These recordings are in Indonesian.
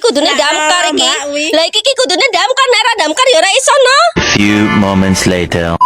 kudune damkar iki. Lah iki kudune damkar, nek ora damkar ya ora iso no. Few moments later.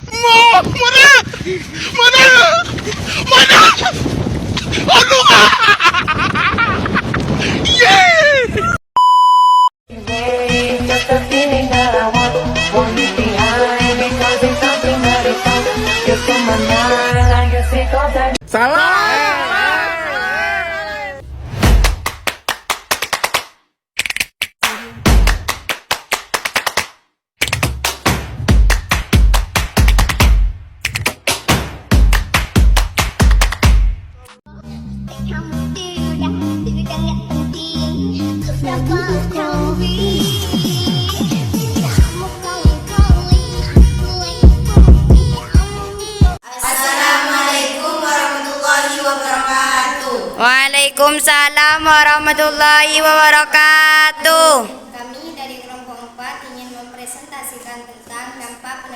Waalaikumsalam warahmatullahi wabarakatuh. Kami dari kelompok 4 ingin mempresentasikan tentang dampak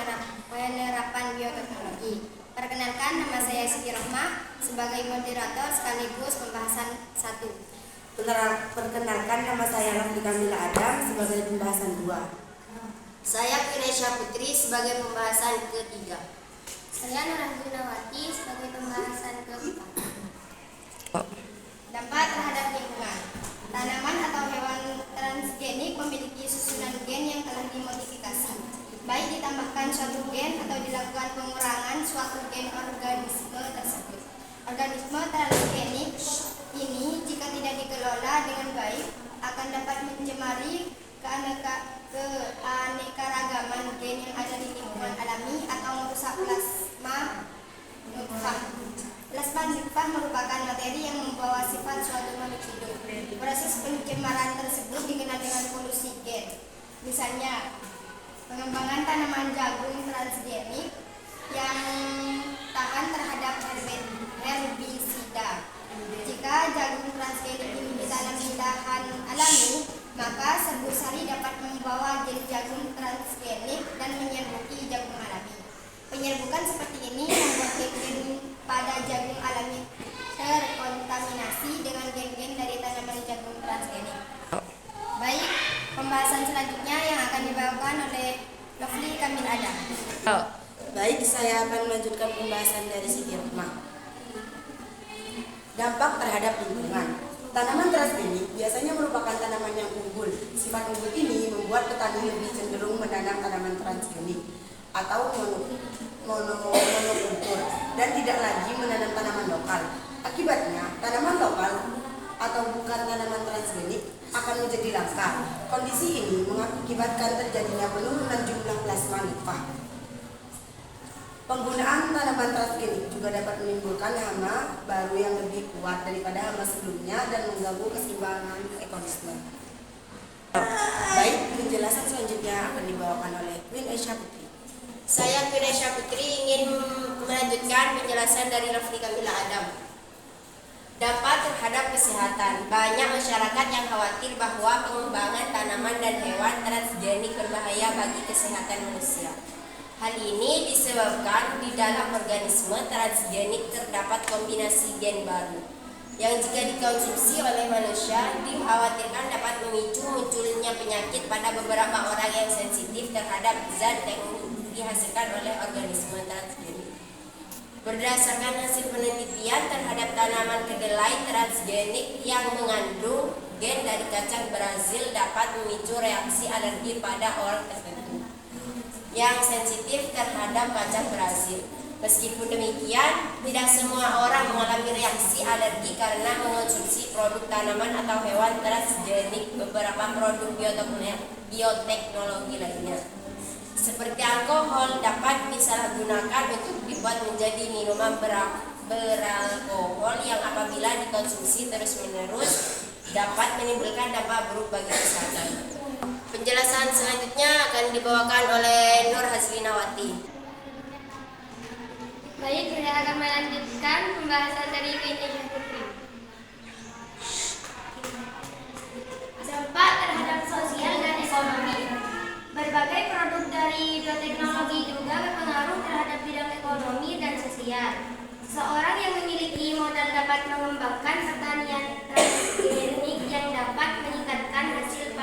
penerapan bioteknologi. Perkenalkan, nama saya Siti Rohmah sebagai moderator sekaligus pembahasan 1. Perkenalkan, nama saya Rafli Kamila Adam sebagai pembahasan 2. Saya Kinesha Putri sebagai pembahasan ketiga. Saya Nurah Gunawati sebagai pembahasan keempat. Dampak terhadap lingkungan. Tanaman atau hewan transgenik memiliki susunan gen yang telah dimodifikasi, baik ditambahkan suatu gen atau dilakukan pengurangan suatu gen organisme tersebut. Organisme transgenik ini jika tidak dikelola dengan baik akan dapat mencemari keanekaragaman gen yang ada di lingkungan alami atau merusak plasma nutfah. Plasma nutfah merupakan materi yang membawa sifat suatu makhluk hidup. Proses pencemaran tersebut dikenal dengan polusi gen. Misalnya, pengembangan tanaman jagung transgenik yang tahan terhadap herbisida. Jika jagung transgenik ini ditanam di lahan alami, maka serbuk sari dapat membawa gen jagung transgenik dan menyerbuki jagung alami. Penyerbukan seperti ini membuat gen-gen pada jagung alami terkontaminasi dengan gen-gen dari tanaman jagung transgenik. Baik, pembahasan selanjutnya yang akan dibawakan oleh Rafli Kamil Adam. Baik, saya akan melanjutkan pembahasan dari Siti Rohmah. Dampak terhadap lingkungan. Tanaman transgenik biasanya merupakan tanaman yang unggul. Sifat unggul ini membuat petani lebih cenderung menanam tanaman transgenik atau monokultur dan tidak lagi menanam tanaman lokal. Akibatnya, tanaman lokal atau bukan tanaman transgenik akan menjadi langka. Kondisi ini mengakibatkan terjadinya penurunan jumlah plasma nutfah. Penggunaan tanaman transgenik juga dapat menimbulkan hama baru yang lebih kuat daripada hama sebelumnya dan mengganggu keseimbangan ekosistem. Baik, penjelasan selanjutnya akan dibawakan oleh Queen Aisyah Putri. Saya Kinesha Putri ingin melanjutkan penjelasan dari Rafli Kamila Adam. Dampak terhadap kesehatan. Banyak masyarakat yang khawatir bahwa pengembangan tanaman dan hewan transgenik berbahaya bagi kesehatan manusia. Hal ini disebabkan di dalam organisme transgenik terdapat kombinasi gen baru yang jika dikonsumsi oleh manusia dikhawatirkan dapat memicu munculnya penyakit pada beberapa orang yang sensitif terhadap zat yang dihasilkan oleh organisme transgenik. Berdasarkan hasil penelitian terhadap tanaman kedelai transgenik yang mengandung gen dari kacang Brazil dapat memicu reaksi alergi pada orang tertentu yang sensitif terhadap kacang Brazil. Meskipun demikian, tidak semua orang mengalami reaksi alergi karena mengonsumsi produk tanaman atau hewan transgenik. Beberapa produk bioteknologi lainnya seperti alkohol dapat disalahgunakan untuk dibuat menjadi minuman beralkohol yang apabila dikonsumsi terus-menerus dapat menimbulkan dampak buruk bagi kesehatan. Penjelasan selanjutnya akan dibawakan oleh Nur Hazlinawati. Baik, saya akan melanjutkan pembahasan dari Kinesha Putri. Dampak terhadap sosial dan ekonomi. Berbagai produk dari bioteknologi juga berpengaruh terhadap bidang ekonomi dan sosial. Seorang yang memiliki modal dapat mengembangkan pertanian transgenik yang dapat meningkatkan hasil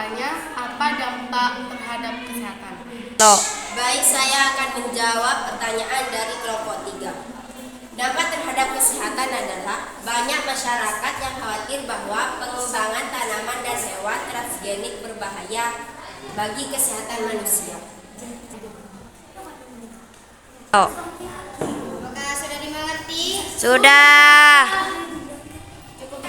bertanya, apa dampak terhadap kesehatan? Baik, saya akan menjawab pertanyaan dari kelompok 3. Dampak terhadap kesehatan adalah banyak masyarakat yang khawatir bahwa pengembangan tanaman dan hewan transgenik berbahaya bagi kesehatan manusia. Apakah sudah dimengerti? Sudah. Cukup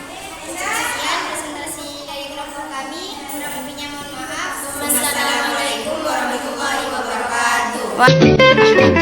sekian presentasi dari kelompok kami. Kurang lebihnya mohon maaf. Wassalamualaikum warahmatullahi wabarakatuh. Wah.